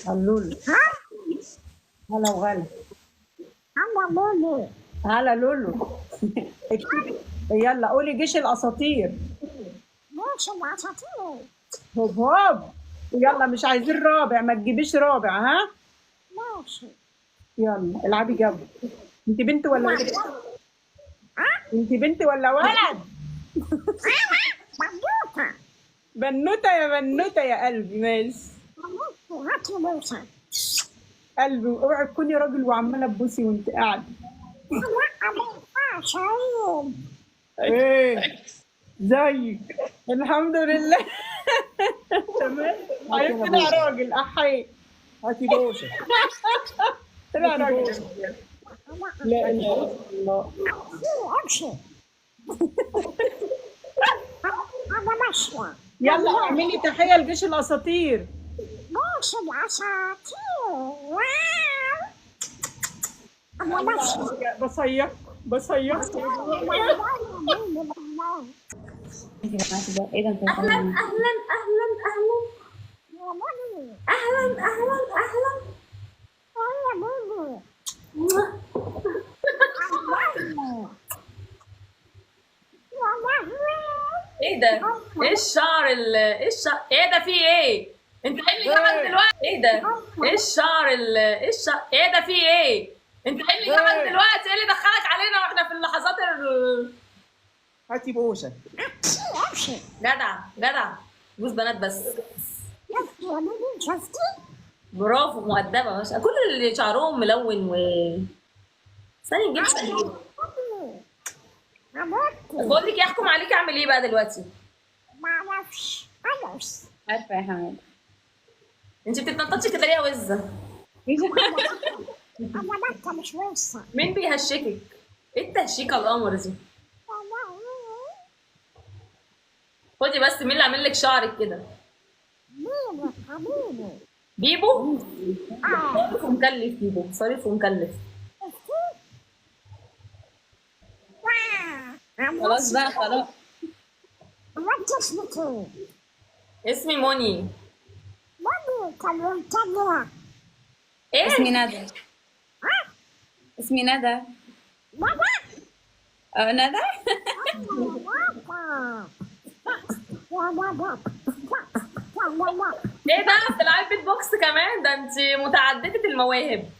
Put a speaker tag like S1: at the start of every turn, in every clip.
S1: هلولو. هلا وغلا.
S2: أنا لولو.
S1: هلا لولو. اكتبي. يلا قولي جيش الاساطير.
S2: ماشي الأساطير.
S1: هوب هوب. يلا مش عايزين رابع، ما تجيبيش رابع ها.
S2: ماشي.
S1: يلا العبي جو. انت بنت ولا ولد؟ انت بنت ولا ولد؟
S2: بنوتة.
S1: بنوته يا بنوته يا قلبي، ماشي.
S2: بنوتة هاتي موسى.
S1: قلبي اوعي تكوني راجل وعماله تبوسي وانت قاعده.
S2: لا ما ينفعش عيب.
S1: ايه زيك. الحمد لله. تمام. عرفت طلع راجل احي.
S3: هاتي بوسه.
S1: طلع راجل. لا اله الا الله.
S2: امشي. أنا ماشية.
S1: يلا اعملي تحيه لجيش الاساطير.
S2: ماشي الأساطير. واو. أنا ماشية.
S1: بصيح بصيح.
S4: ايه ده انت
S5: اهلا اهلا اهلا اهلا
S2: يا مولي.
S5: اهلا اهلا اهلا
S2: يا مولي.
S5: ايه ده؟ ايه الشعر ايه الشعر؟ ايه ده؟ في ايه؟ انت ايه اللي جابك دلوقتي؟ ايه ده؟ ايه الشعر ايه الشعر؟ ايه ده؟ في ايه؟ انت ايه اللي جابك دلوقتي؟ ايه اللي دخلك علينا واحنا في اللحظات
S3: هاتي بوسه.
S2: امشي.
S5: جدع جدع بوس بنات بس.
S2: شفتي يا مولي؟ شفتي؟
S5: برافو مؤدبه. مش كل اللي شعرهم ملون ثاني نجيب شعر. بقول لك يحكم عليك اعمل ايه بقى دلوقتي؟
S2: معرفش. خلاص.
S4: عارفه يا حماد.
S5: انت بتتنططي كده ليه يا وزه؟
S2: أنا بنت مش وسع.
S5: مين بيهشكك؟ ايه التهشيكه القمر دي؟ خدي بس، مين اللي عامل لك شعرك كده؟
S2: مين حبيبي؟
S5: بيبو؟ صارف ومكلف بيبو، صارف ومكلف.
S4: خلاص بقى خلاص.
S2: وانت اسمك ايه؟
S5: اسمي موني.
S2: مامي كلمتني.
S5: ايه؟
S4: اسمي ندى. اسمي ندى.
S2: بابا.
S4: ندى.
S2: يا بابا. يا بابا.
S5: ايه ده؟ بتلعبي بيت بوكس كمان؟ ده انت متعددة المواهب.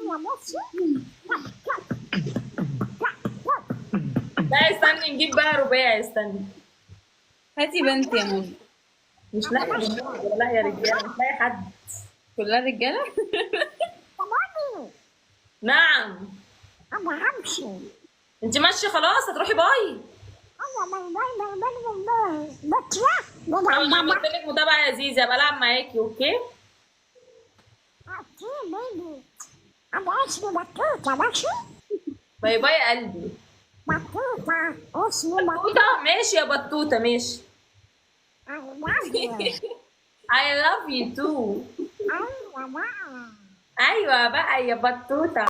S2: يا ماشي.
S5: لا استني نجيب بقى رباعي، استني.
S4: هاتي بنت يا ماما.
S5: مش لاقي رجاله. لا يا رجاله مش لاقي حد.
S4: كلها رجاله.
S2: مامي.
S5: نعم.
S2: أنا همشي.
S5: انت ماشيه خلاص؟ هتروحي باي. انا عملت لك متابعه يا زيزي، ابقى العب معاكي اوكي؟
S2: أنا اسمي بطوطة ماشي؟
S5: باي باي يا قلبي.
S2: بطوطة اسمي بطوطة.
S5: بطوطه ماشي يا بطوطه ماشي. I love you too.
S2: أيوة بقى.
S5: ايوه بقى يا بطوطه.